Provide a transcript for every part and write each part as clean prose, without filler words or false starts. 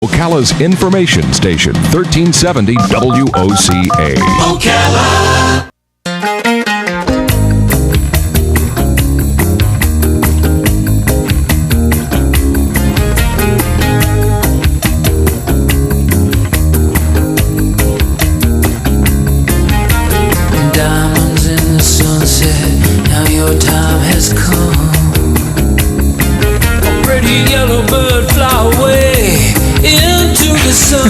Ocala's information station, 1370 WOCA. Ocala! Diamonds in the sunset, now your time has come. A pretty yellow bird fly away into the sun.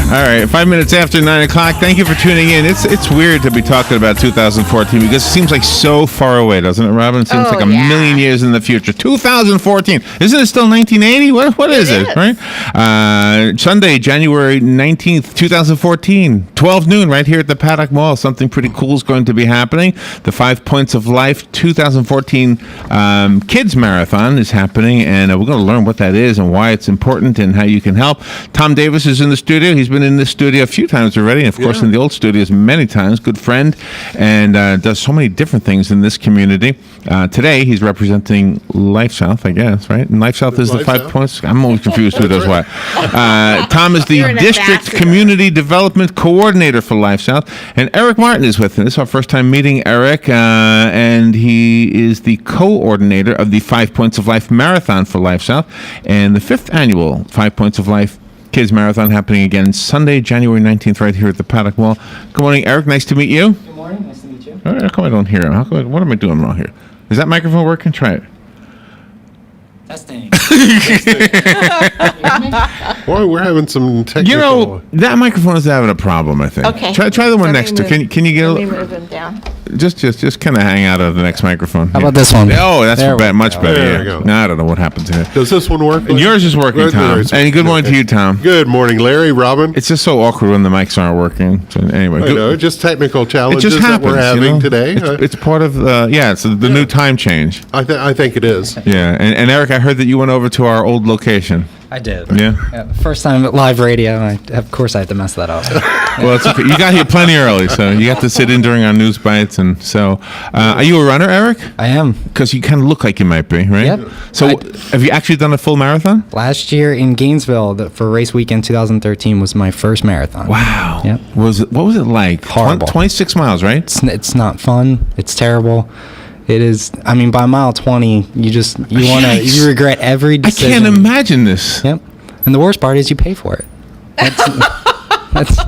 All right, 5 minutes after 9 o'clock. Thank you for tuning in. It's weird to be talking about 2014 because it seems like so far away, doesn't it, Robin? It seems like a million years in the future. 2014. Isn't it still 1980? What is it, right? Sunday, January 19th, 2014, 12 noon, right here at the Paddock Mall. Something pretty cool is going to be happening. The 5 Points of Life 2014 Kids Marathon is happening, and we're going to learn what that is and why it's important and how you can help. Tom Davis is in the studio. He's been in this studio a few times already, and of course in the old studios many times. Good friend, and does so many different things in this community. Today he's representing Life South, I guess, right? And Life South is the 5 Points. I'm always confused who does what. Tom is the District Community Development Coordinator for Life South, and Eric Martin is with him. This is our first time meeting Eric, and he is the coordinator of the 5 Points of Life Marathon for Life South, and the 5th annual 5 Points of Life Kids Marathon happening again Sunday, January 19th, right here at the Paddock Mall. Good morning, Eric. Nice to meet you. Good morning. Nice to meet you. How come I don't hear him? What am I doing wrong here? Is that microphone working? Try it. Testing. Boy, we're having some technical... You know, that microphone is having a problem, I think. Okay. Try the one next to. Can you get Let me a move him down. just kind of hang out of the next microphone? How about this one? Oh, that's There we much go. better. There yeah. we go. No, I don't know what happened to it. Does this one work? And yours is working, Right Tom. there. And good morning to you, Tom. Good morning, Larry, Robin. It's just so awkward when the mics aren't working. So anyway, I know, just technical it challenges just happens, that we're having you know? today. It's part of it's the new time change. I think it is. Yeah, and Eric, I heard that you went over to our old location. I did. Yeah? First time at live radio. Of course, I had to mess that up. Well, it's okay. You got here plenty early, so you got to sit in during our news bites. And so, are you a runner, Eric? I am. Because you kind of look like you might be, right? Yep. So, have you actually done a full marathon? Last year in Gainesville, for race weekend 2013, was my first marathon. Wow. Yep. What was it like? Horrible. 26 miles, right? It's not fun. It's terrible. It is. I mean, by mile 20, you regret every I decision. can't imagine this. Yep. And the worst part is you pay for it. That's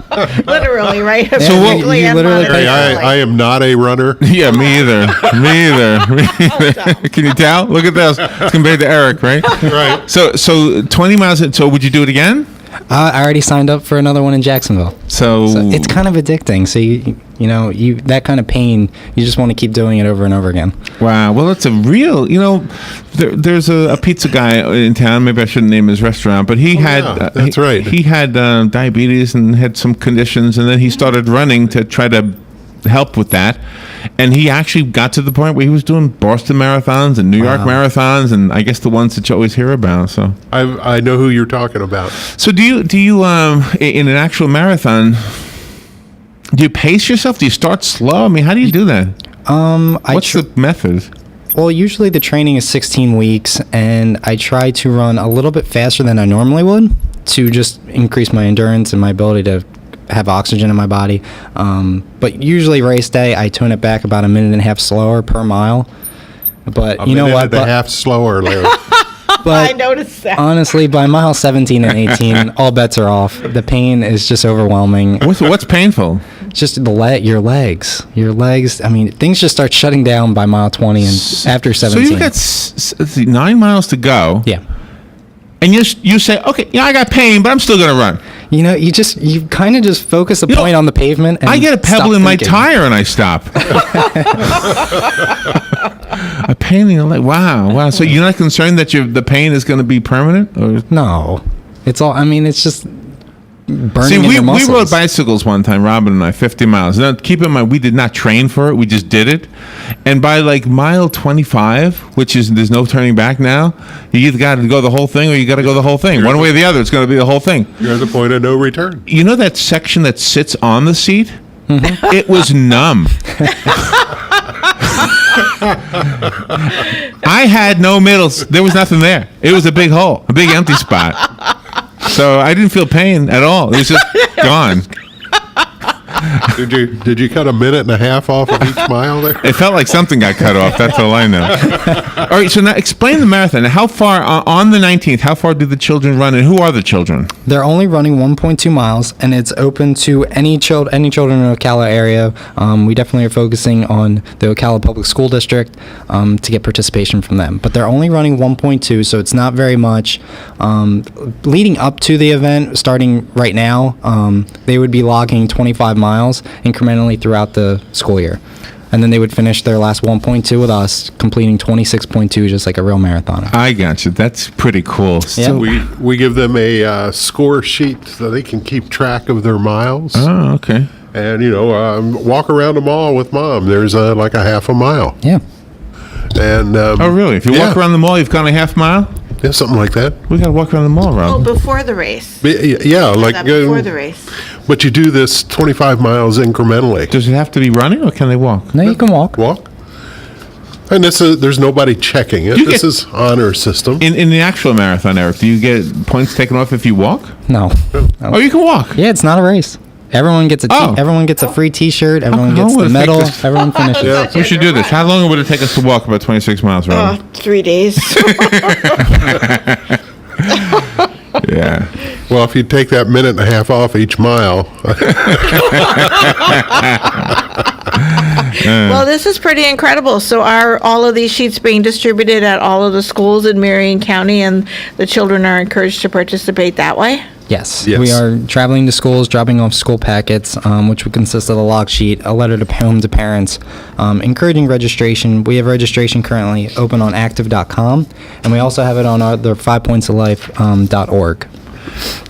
Literally, right? So what- Physically you and literally Larry, monetarily. I am not a runner. Yeah, me either. Me either. Can you tell? Look at this. It's compared to Eric, right? Right. So 20 miles. So would you do it again? I already signed up for another one in Jacksonville. So It's kind of addicting. So you that kind of pain, you just want to keep doing it over and over again. Wow. Well, it's a real, there's a pizza guy in town. Maybe I shouldn't name his restaurant, but he had, yeah, that's right. He had diabetes and had some conditions, and then he started running to try to help with that. And he actually got to the point where he was doing Boston marathons and New York marathons, and I guess the ones that you always hear about. So I know who you're talking about. do you in an actual marathon, do you pace yourself? Do you start slow? I mean, how do you do that? What's the method? Well, usually the training is 16 weeks, and I try to run a little bit faster than I normally would to just increase my endurance and my ability to have oxygen in my body. But usually race day, I tune it back about a minute and a half slower per mile. But you know what? A half slower, Larry. But I noticed that. honestly, by mile 17 and 18, all bets are off. The pain is just overwhelming. What's painful? Just your legs. Your legs. I mean, things just start shutting down by mile 20 and after 17. So you've got 9 miles to go. Yeah. And you say, okay, I got pain, but I'm still going to run. You kind of just focus a point on the pavement. And I get a pebble stop in my thinking. tire and I stop. A pain in the leg. Wow. So you're not concerned that the pain is going to be permanent? Or? No. It's all, it's just burning See, in we your muscles. rode bicycles one time, Robin and I, 50 miles. Now, keep in mind, we did not train for it. We just did it. And by like mile 25, which is, there's no turning back now, you either got to go the whole thing or you got to go the whole thing. One way or the other, it's going to be the whole thing. You're at the point of no return. You know that section that sits on the seat? Mm-hmm. It was numb. I had no middles. There was nothing there. It was a big hole, a big empty spot. So I didn't feel pain at all. It was just gone. Did you cut a minute and a half off of each mile there? It felt like something got cut off. That's all I know. All right, so now explain the marathon. How far, on the 19th, how far do the children run, and who are the children? They're only running 1.2 miles, and it's open to any children in the Ocala area. We definitely are focusing on the Ocala Public School District to get participation from them. But they're only running 1.2, so it's not very much. Leading up to the event, starting right now, they would be logging 25 miles incrementally throughout the school year. And then they would finish their last 1.2 with us, completing 26.2, just like a real marathoner. I got you. That's pretty cool. Yeah. We give them a score sheet so they can keep track of their miles. Oh, okay. And, walk around the mall with mom. There's like a half a mile. Yeah. And Oh, really? If you walk around the mall, you've gone a half mile? Yeah, something like that. We got to walk around the mall, Oh, Rob. before the race. Yeah, like Before the race. But you do this 25 miles incrementally. Does it have to be running, or can they walk? No, you can walk. Walk. And there's nobody checking it. You This get- is honor system. In the actual marathon, Eric, do you get points taken off if you walk? No. Oh, you can walk. Yeah, it's not a race. Everyone gets Oh. Everyone gets a free T-shirt. Everyone How gets would the it take medal. this- Everyone finishes. Yeah. We should do this. How long would it take us to walk about 26 miles, Rob? 3 days. Yeah. Well, if you take that minute and a half off each mile, Well, this is pretty incredible. So are all of these sheets being distributed at all of the schools in Marion County, and the children are encouraged to participate that way? Yes. Yes. We are traveling to schools, dropping off school packets, which would consist of a log sheet, a letter to home to parents, encouraging registration. We have registration currently open on active.com, and we also have it on the 5pointsoflife.org.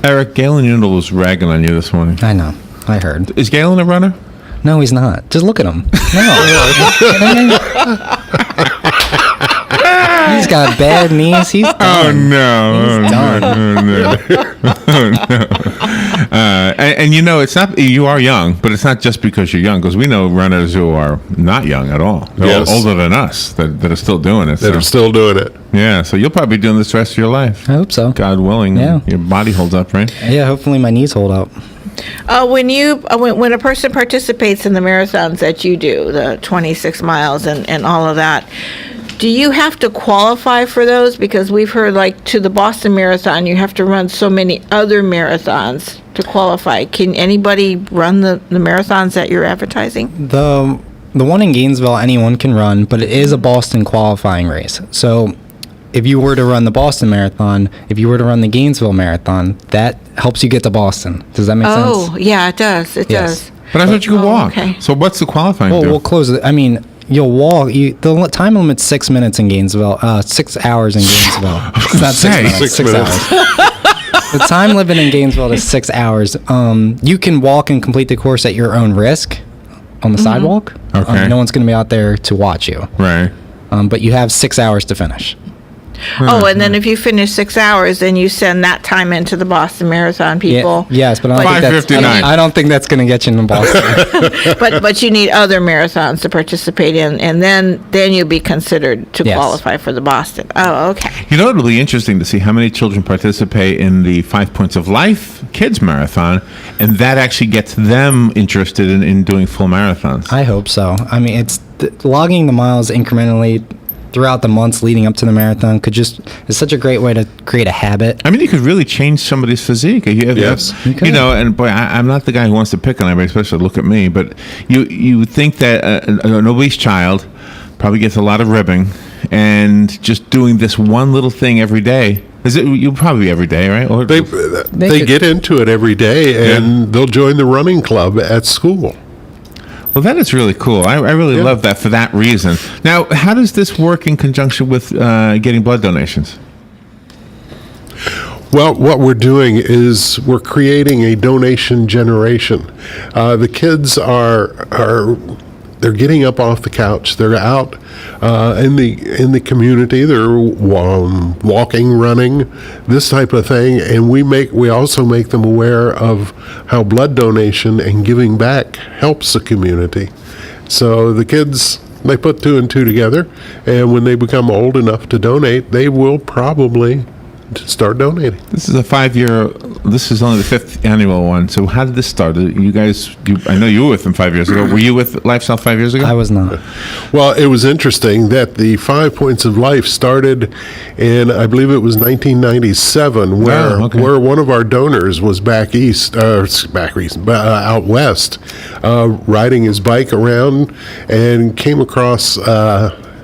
Eric, Galen Noodle was ragging on you this morning. I know. I heard. Is Galen a runner? No, he's not. Just look at him. No. He's got bad knees. He's Oh, done. no. He's done. And it's not, you are young, but it's not just because you're young, because we know runners who are not young at all. They're Yes. older than us that are still doing it. that So. are still doing it. Yeah, so you'll probably be doing this the rest of your life. I hope so. God willing. Yeah. Your body holds up, right? Yeah, hopefully my knees hold up. When a person participates in the marathons that you do, the 26 miles and all of that, do you have to qualify for those? Because we've heard, like, to the Boston Marathon, you have to run so many other marathons to qualify. Can anybody run the marathons that you're advertising? The one in Gainesville, anyone can run, but it is a Boston qualifying race. So if you were to run the Boston Marathon, if you were to run the Gainesville Marathon, that helps you get to Boston. Does that make Oh, sense? yeah, it does. It Yes. does. But I thought you could Oh, walk. okay. So what's the qualifying Well, do? we'll close it. I mean, you'll walk. The time limit's 6 minutes in Gainesville. 6 hours in Gainesville. It's not 6 say. minutes. 6 6 minutes. hours. The time limit in Gainesville is 6 hours. You can walk and complete the course at your own risk on the sidewalk. Okay. No one's going to be out there to watch you. Right. But you have 6 hours to finish. Oh, and then if you finish 6 hours, then you send that time into the Boston Marathon people. Yes, but I don't think that's. 5:59. I don't think that's going to get you in Boston. But you need other marathons to participate in, and then you'll be considered to Yes. qualify for the Boston. Oh, okay. It'll be interesting to see how many children participate in the 5 Points of Life Kids Marathon, and that actually gets them interested in doing full marathons. I hope so. I mean, it's logging the miles incrementally throughout the months leading up to the marathon is such a great way to create a habit. I mean, you could really change somebody's physique. Yes. You could. And boy, I'm not the guy who wants to pick on everybody, especially look at me, but you would think that an obese child probably gets a lot of ribbing, and just doing this one little thing every day. You'll probably be every day, right? Or They could- get into it every day, and they'll join the running club at school. Well, that is really cool. I really Yeah. love that for that reason. Now, how does this work in conjunction with getting blood donations? Well, what we're doing is we're creating a donation generation. The kids they're getting up off the couch. They're out in the community. They're walking, running, this type of thing, and we also make them aware of how blood donation and giving back helps the community. So the kids, they put 2 and 2 together, and when they become old enough to donate, they will probably start donating. This is a 5-year. This is only the 5th annual one. So how did this start? You guys, I know you were with them 5 years ago. Were you with Lifestyle 5 years ago? I was not. Well, it was interesting that the 5 Points of Life started in, I believe it was 1997, where one of our donors was out west, riding his bike around and came across,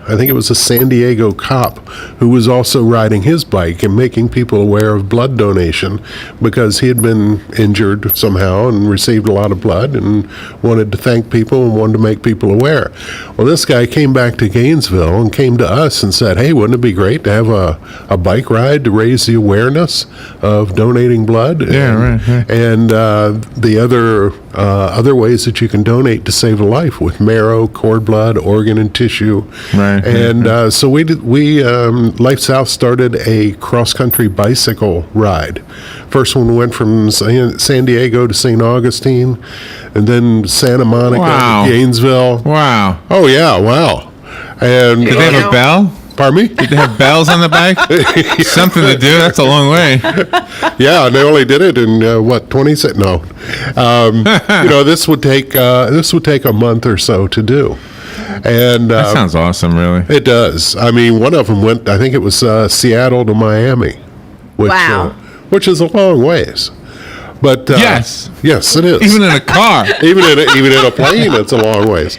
I think it was a San Diego cop who was also riding his bike and making people aware of blood donation because he had been injured somehow and received a lot of blood and wanted to thank people and wanted to make people aware. Well, this guy came back to Gainesville and came to us and said, hey, wouldn't it be great to have a bike ride to raise the awareness of donating blood? Yeah, right. And the other ways that you can donate to save a life with marrow, cord blood, organ, and tissue. Right. And so Life South started a cross-country bicycle ride. First one went from San Diego to St. Augustine, and then Santa Monica to Gainesville. Wow. Oh, yeah, wow. And Did they have a bell? Pardon me? Did they have bells on the bike? Something to do. That's a long way. Yeah, and they only did it in 26? No, this would take a month or so to do, and That sounds awesome. Really, it does. I mean, one of them went. I think it was Seattle to Miami, which is a long ways. But yes, it is. Even in a car, even in a plane, it's a long ways.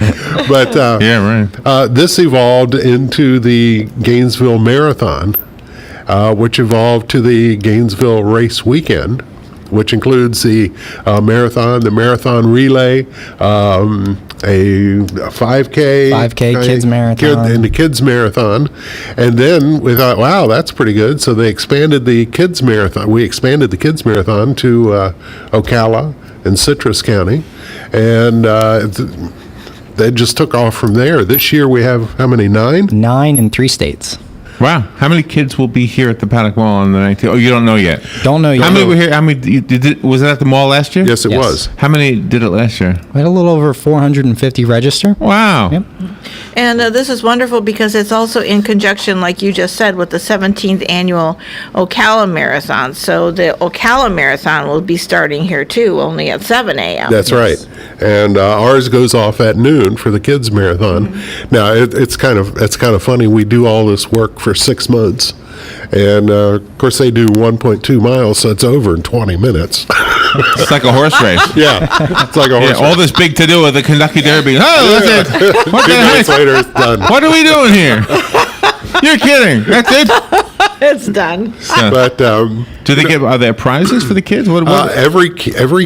But yeah, right. This evolved into the Gainesville Marathon, which evolved to the Gainesville Race Weekend, which includes the marathon relay, a 5K kids marathon, and the kids marathon. And then we thought, wow, that's pretty good. So they expanded the kids marathon. We expanded the kids marathon to Ocala and Citrus County, and they just took off from there. This year we have how many? 9? 9 in 3 states. Wow. How many kids will be here at the Paddock Mall on the 19th? Oh, you don't know yet. Don't know yet. How many were here? How many was it at the mall last year? Yes, it was. How many did it last year? We had a little over 450 register. Wow. Yep. And this is wonderful because it's also in conjunction, like you just said, with the 17th annual Ocala Marathon. So the Ocala Marathon will be starting here too, only at 7 a.m. That's right. And ours goes off at noon for the kids marathon. Mm-hmm. Now it's kind of funny. We do all this work for 6 months, and of course they do 1.2 miles, so it's over in 20 minutes. It's like a horse race. Yeah, it's like a horse race. All this big to do with the Kentucky Derby. Oh, that's it. What the heck? Later, it's done. What are we doing here? You're kidding. That's it. It's done. So, But do they get? Are there prizes for the kids? What? every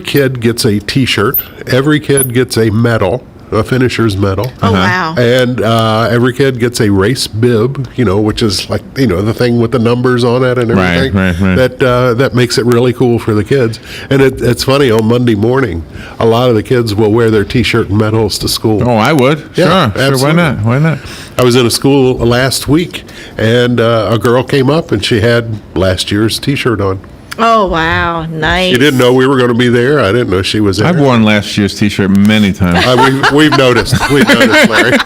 kid gets a T-shirt. Every kid gets a medal. A finisher's medal. Oh, wow. And every kid gets a race bib, which is like, the thing with the numbers on it and everything. Right. That makes it really cool for the kids. And it's funny, on Monday morning, a lot of the kids will wear their T-shirt and medals to school. Oh, I would. Yeah, Sure. absolutely. Why not? I was in a school last week, and a girl came up, and she had last year's T-shirt on. Oh, wow. Nice. She didn't know we were going to be there. I didn't know she was there. I've worn last year's T-shirt many times. We've noticed. We've noticed, Larry.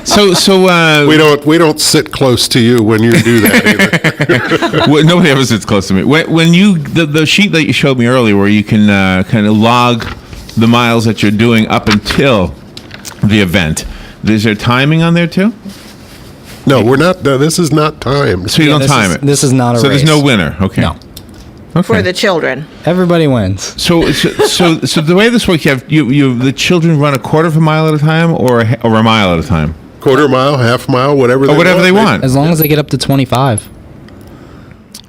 So We don't sit close to you when you do that either. well, nobody ever sits close to me. When you the sheet that you showed me earlier, where you can kind of log the miles that you're doing up until the event, is there timing on there too? No, we're not. This is not timed. So you don't time it. This is not a So race. there's no winner. Okay. No. Okay. For the children. Everybody wins. So the way this works, you the children run a quarter of a mile at a time or a mile at a time. Quarter mile, half mile, whatever They want. As long as they get up to 25.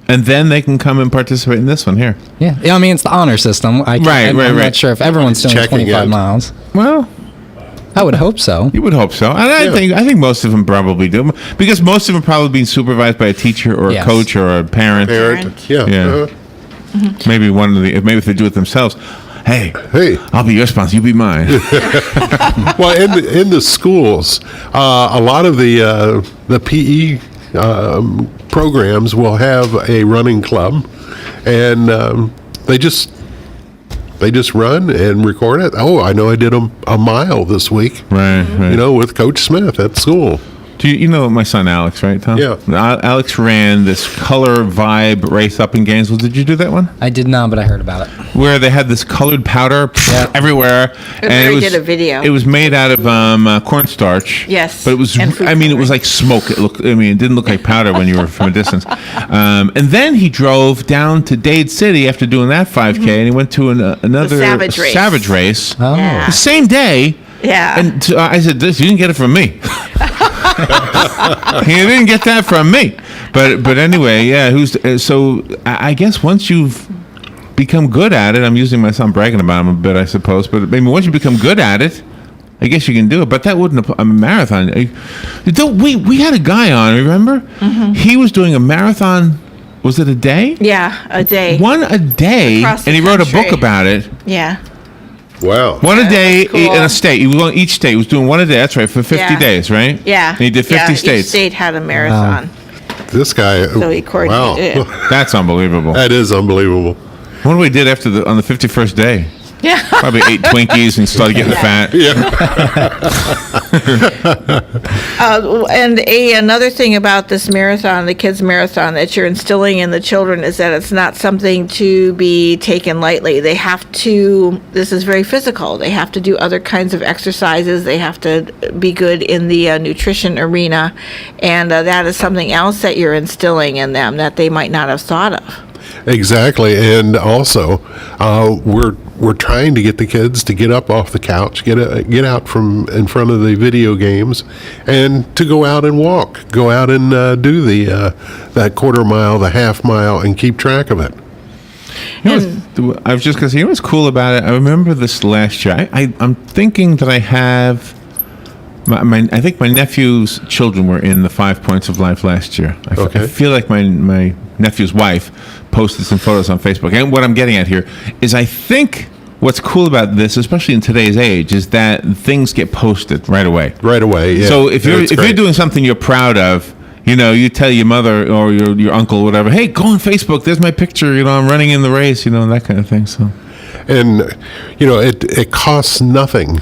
And then they can come and participate in this one here. Yeah. I mean, it's the honor system. I'm not sure if everyone's doing Checking 25 it. miles. Well, I would hope so. you would hope so, and I think most of them probably do, because most of them probably being supervised by a teacher or a Yes. coach or a parent. Parent. Yeah. Yeah. Maybe maybe if they do it themselves. Hey, I'll be your sponsor. You be mine. Well, in the schools, a lot of the PE programs will have a running club, and they just run and record it. Oh, I know I did a mile this week. Right. With Coach Smith at school. Do you know my son Alex, right, Tom? Yeah. Alex ran this color vibe race up in Gainesville. Did you do that one? I did not, but I heard about it. Where they had this colored powder everywhere. Everybody did a video. It was made out of cornstarch. Yes, But it was, and food I mean, it was coloring. like smoke. It didn't look like powder when you were from a distance. And then he drove down to Dade City after doing that 5K, and he went to another Savage Race. Oh. Yeah. The same day. Yeah. And I said, "This, you didn't get it from me." He didn't get that from me. But anyway, yeah. So I guess once you've become good at it, I'm using my son bragging about him a bit, I suppose. But maybe once you become good at it, I guess you can do it. But that wouldn't a marathon. We had a guy on. Remember? Mm-hmm. He was doing a marathon. Was it a day? Yeah, a day. One a day, Across the and he wrote a book country. about it. Yeah. Wow. One a day that's cool. in a state. He was on each state. He was doing one a day. That's right, for 50 Yeah. days, right? Yeah. And he did 50 states. Each state had a marathon. This guy. So he coordinated it. That's unbelievable. That is unbelievable. What do we did on the 51st day? Yeah. Probably ate Twinkies and started getting fat. And another thing about this marathon, the kids' marathon, that you're instilling in the children is that it's not something to be taken lightly. They have to, this is very physical. They have to do other kinds of exercises. They have to be good in the nutrition arena. And that is something else that you're instilling in them that they might not have thought of. Exactly, and also we're trying to get the kids to get up off the couch, get out from in front of the video games, and to go out and walk, go out and do that quarter mile, the half mile, and keep track of it. I was just going to say, you know what's cool about it? I remember this last year. I'm thinking that I have... I think my nephew's children were in the 5 Points of Life last year. I feel like my nephew's wife posted some photos on Facebook. And what I'm getting at here is I think what's cool about this, especially in today's age, is that things get posted right away. Right away, yeah. So if you're That's great. doing something you're proud of, you tell your mother or your uncle or whatever, hey, go on Facebook, there's my picture, I'm running in the race, and that kind of thing. So, And it costs nothing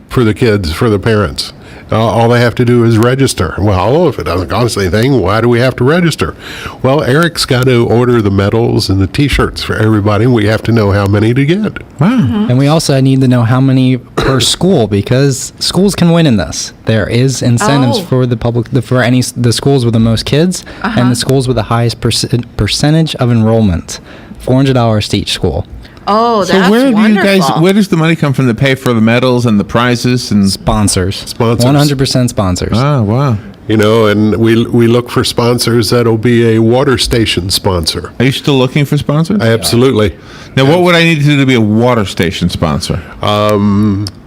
for the kids, for the parents. All they have to do is register. Well, if it doesn't cost anything, why do we have to register? Well, Eric's got to order the medals and the T-shirts for everybody. We have to know how many to get. wow. And we also need to know how many per school, because schools can win in this. There is incentives for the public, the schools with the most kids and the schools with the highest percentage of enrollment. $400 to each school. Oh, So that's wonderful. where does the money come from to pay for the medals and the prizes and? Sponsors. 100% sponsors. Oh, wow. And we look for sponsors that'll be a water station sponsor. Are you still looking for sponsors? Absolutely. Now, what would I need to do to be a water station sponsor?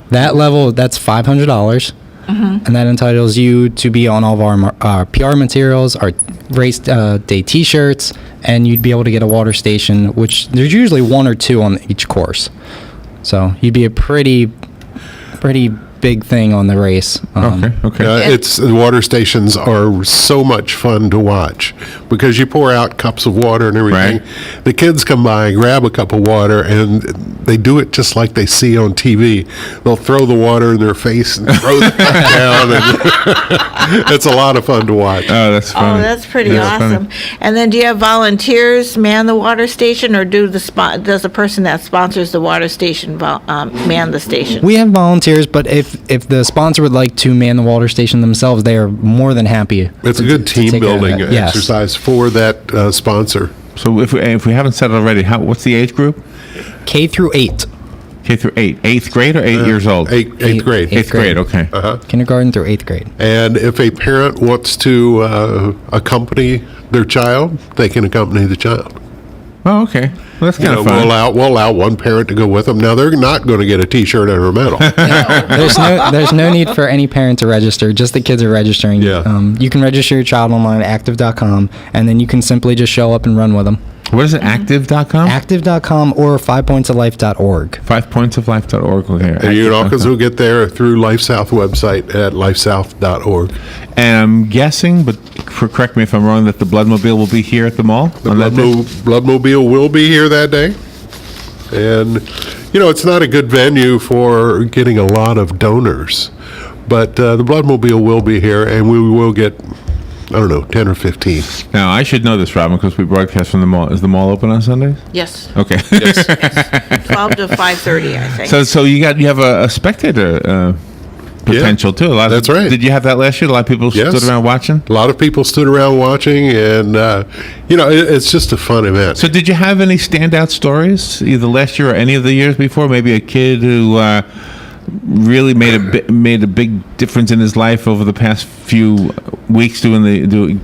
That level, that's $500. And that entitles you to be on all of our PR materials, our race day T-shirts, and you'd be able to get a water station, which there's usually one or two on each course. So you'd be a pretty big thing on the race. Okay. The water stations are so much fun to watch because you pour out cups of water and everything. Right. The kids come by, grab a cup of water, and they do it just like they see on TV. They'll throw the water in their face and throw it back down. And it's a lot of fun to watch. Oh, that's funny. Oh, that's pretty That's awesome. funny. And then do you have volunteers man the water station, or does the person that sponsors the water station man the station? We have volunteers, but if the sponsor would like to man the water station themselves, they are more than happy. It's a good to team take care of building that. Yes. exercise for that sponsor. So if we haven't said it already, what's the age group? K through 8. K through 8. 8th grade or 8 years old? Eighth grade. Eighth grade, okay. Kindergarten through 8th grade. And if a parent wants to accompany their child, they can accompany the child. Oh, okay. Well, that's kind of fun. We'll allow one parent to go with them. Now, they're not going to get a T-shirt and a medal. There's no need for any parent to register. Just the kids are registering. Yeah. You can register your child online at active.com, and then you can simply just show up and run with them. What is it, active.com? Active.com or 5pointsoflife.org. 5pointsoflife.org. Okay. And you can active.com. also get there through Life South website at lifesouth.org. And I'm guessing, but correct me if I'm wrong, that the Bloodmobile will be here at the mall The on that day? Bloodmobile will be here that day. And, it's not a good venue for getting a lot of donors. But the Bloodmobile will be here, and we will get, I don't know, 10 or 15. Now, I should know this, Robin, because we broadcast from the mall. Is the mall open on Sundays? Yes. Okay. 12 to 5:30, I think. So you have a spectator potential too. That's right. Did you have that last year? A lot of people Yes. stood around watching. A lot of people stood around watching, and it's just a fun event. So did you have any standout stories either last year or any of the years before? Maybe a kid who really made a big difference in his life over the past few weeks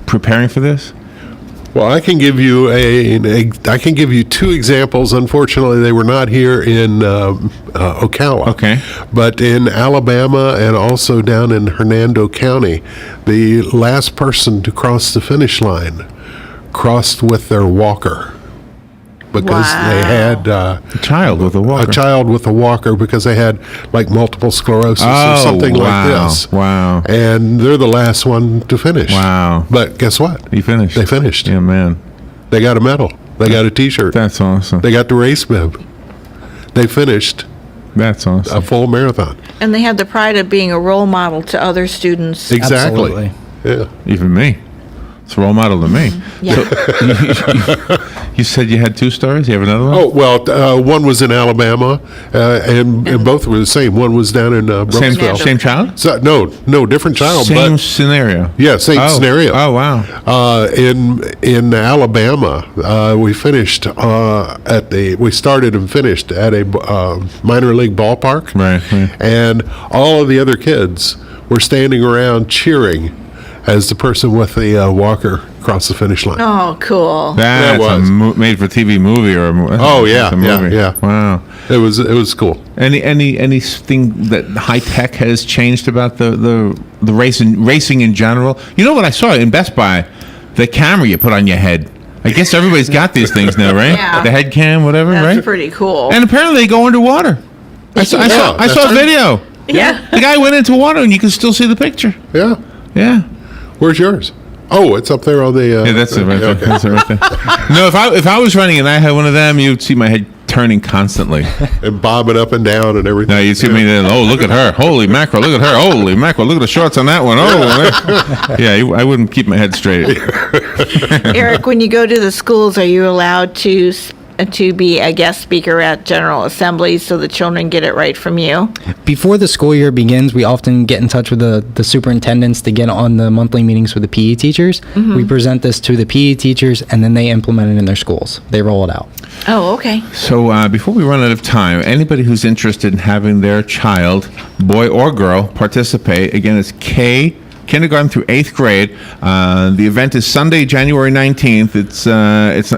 preparing for this? Well, I can give you two examples. Unfortunately, they were not here in Ocala. Okay. But in Alabama and also down in Hernando County, the last person to cross the finish line crossed with their walker because they had A child with a walker. a child with a walker because they had like multiple sclerosis or something like this. Wow. And they're the last one to finish. Wow. But guess what? He finished. They finished. Yeah, man. They got a medal. They got a T-shirt. That's awesome. They got the race bib. They finished That's awesome. a full marathon. And they have the pride of being a role model to other students. Exactly. Absolutely. Yeah. Even me. It's a role model to me. Yeah. You said you had two stories? You have another one? Oh, well, one was in Alabama, and both were the same. One was down in Brooksville. Same child? So, no, different child. Same but, scenario. yeah, same scenario. Oh, wow. In Alabama, we finished we started and finished at a minor league ballpark. Right. And all of the other kids were standing around cheering as the person with the walker crossed the finish line. Oh, cool. That's was. a made-for-TV movie or a Oh, yeah, it's a movie. yeah. Wow. It was cool. Anything that high tech has changed about the racing in general? You know what I saw in Best Buy? The camera you put on your head. I guess everybody's got these things now, right? Yeah. The head cam, whatever, That's right? pretty cool. And apparently they go underwater. I saw that's a right. video. yeah. The guy went into water and you can still see the picture. Yeah. Yeah. Where's yours? Oh, it's up there on the... Yeah, that's it right there. okay. That's it right there. No, if I was running and I had one of them, you'd see my head turning constantly. And bobbing up and down and everything. No, you'd see me then. Oh, look at her! Holy mackerel! Look at her! Holy mackerel! Look at the shorts on that one! Oh, yeah. I wouldn't keep my head straight. Eric, when you go to the schools, are you allowed to be a guest speaker at General Assemblies so the children get it right from you? Before the school year begins, we often get in touch with the superintendents to get on the monthly meetings with the PE teachers. We present this to the PE teachers, and then they implement it in their schools. They roll it out. Oh, okay. So before we run out of time, anybody who's interested in having their child, boy or girl, participate, again, it's kindergarten through 8th grade. The event is Sunday, January 19th.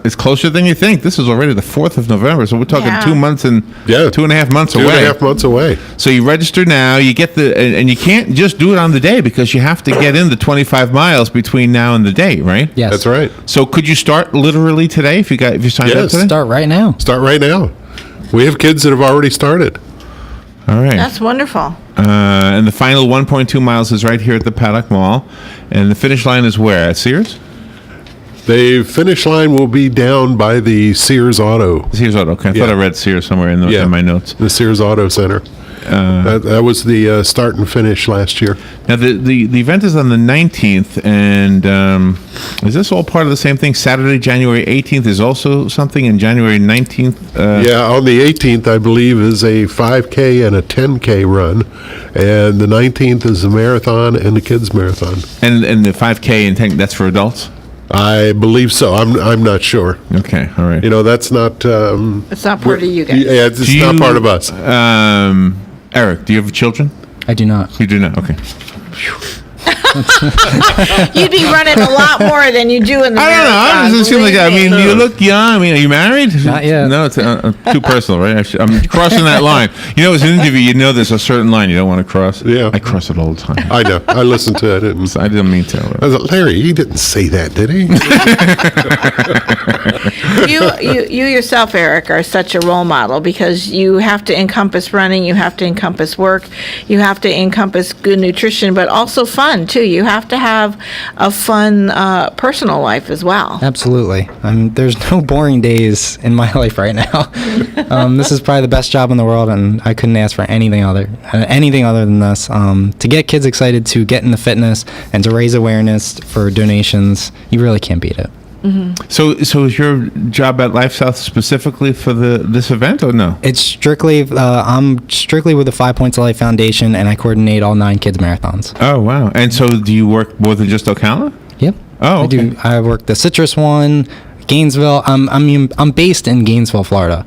It's closer than you think. This is already the 4th of November, so we're talking Yeah. 2 months and 2.5 months away. 2.5 months away. So you register now. You get and you can't just do it on the day because you have to get in the 25 miles between now and the date, right? Yes. That's right. So could you start literally today if you signed up Yes. today? Start right now. Start right now. We have kids that have already started. All right. That's wonderful. And the final 1.2 miles is right here at the Paddock Mall. And the finish line is where? At Sears? The finish line will be down by the Sears Auto. Sears Auto. Okay. I thought Yeah. I read Sears somewhere in my notes. The Sears Auto Center. That was the start and finish last year. Now, the event is on the 19th, and is this all part of the same thing? Saturday, January 18th is also something, and January 19th? Yeah, on the 18th, I believe, is a 5K and a 10K run. And the 19th is the marathon and the kids' marathon. And the 5K and 10, that's for adults? I believe so. I'm not sure. Okay, all right. You know, that's not... It's not part of you guys. Yeah, it's Do not you- part of us. Eric, do you have children? I do not. You do not, okay. You'd be running a lot more than you do in the I don't know. marathon, It doesn't seem like believe I mean, me. you look young. I mean, are you married? Not yet. No, it's too personal, right? I'm crossing that line. You know, as an interview, you know there's a certain line you don't want to cross. Yeah. I cross it all the time. I know. I listened to it. And I didn't mean to. I was like, Larry, he didn't say that, did he? You yourself, Eric, are such a role model because you have to encompass running, you have to encompass work, you have to encompass good nutrition, but also fun too. too. You have to have a fun personal life as well. Absolutely. There's no boring days in my life right now. This is probably the best job in the world, and I couldn't ask for anything other than this. To get kids excited to get into fitness and to raise awareness for donations, you really can't beat it. So is your job at Life South specifically for this event or no? It's strictly, I'm strictly with the 5 Points of Life Foundation, and I coordinate all 9 kids marathons. Oh, wow. And so do you work more than just Ocala? Yep. Oh, okay. I do. I work the Citrus one, Gainesville. I'm based in Gainesville, Florida.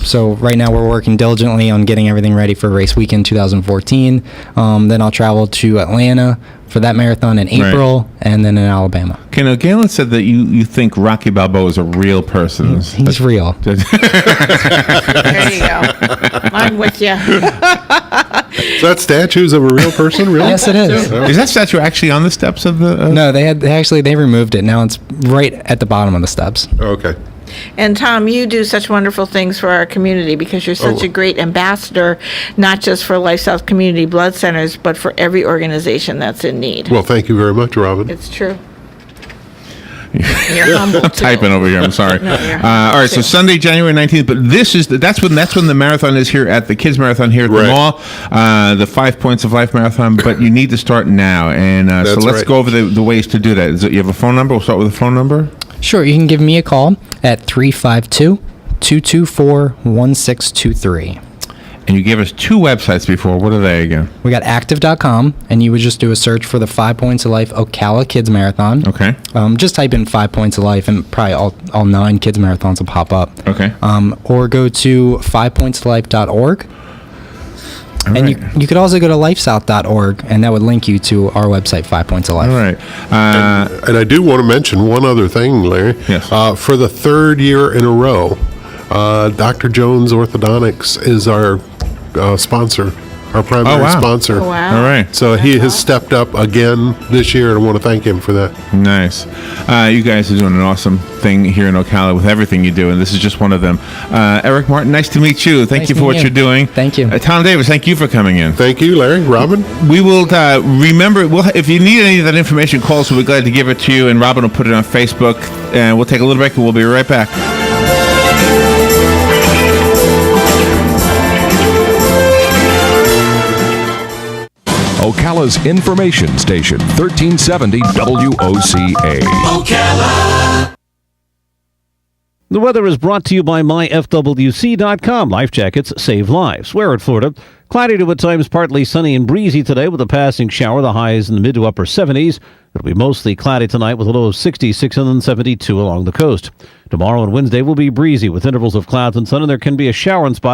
So right now we're working diligently on getting everything ready for race weekend 2014. Then I'll travel to Atlanta for that marathon in April, and then in Alabama. Okay, now Galen said that you think Rocky Balboa is a real person. He's real. There you go. I'm with you. So that statue's of a real person, really? Yes, it is. Is that statue actually on the steps of the... No, they removed it. Now it's right at the bottom of the steps. Okay. And Tom, you do such wonderful things for our community because you're such a great ambassador, not just for Life South Community Blood Centers, but for every organization that's in need. Well, thank you very much, Robin. It's true. You're humble too. Typing over here. I'm sorry. No, you're all right, so too. Sunday, January 19th. But that's when the marathon is here at the Kids Marathon here at the mall, the 5 Points of Life Marathon. But you need to start now, and so let's go over the ways to do that. You have a phone number? We'll start with a phone number. Sure, you can give me a call at 352-224-1623. And you gave us 2 websites before. What are they again? We got active.com, and you would just do a search for the 5 Points of Life Ocala Kids Marathon. Okay. Just type in 5 Points of Life, and probably all 9 kids marathons will pop up. Okay. Or go to 5pointsoflife.org. And you could also go to lifesouth.org, and that would link you to our website, 5 Points of Life. All right. And I do want to mention one other thing, Larry. Yes. For the 3rd year in a row, Dr. Jones Orthodontics is our sponsor, our primary sponsor. Oh, wow. All right. So he has stepped up again this year, and I want to thank him for that. Nice. You guys are doing an awesome thing here in Ocala with everything you do, and this is just one of them. Eric Martin, nice to meet you. Thank you for what you're doing. Thank you. Tom Davis, thank you for coming in. Thank you, Larry. Robin? We will remember, if you need any of that information, call us. We'll be glad to give it to you, and Robin will put it on Facebook. And we'll take a little break, and we'll be right back. Ocala's information station, 1370 WOCA. Ocala. The weather is brought to you by myfwc.com. Life jackets save lives. Wear it, Florida. Cloudy to at times partly sunny and breezy today with a passing shower. The highs in the mid to upper 70s. It'll be mostly cloudy tonight with a low of 66 and then 72 along the coast. Tomorrow and Wednesday will be breezy with intervals of clouds and sun, and there can be a shower in spots.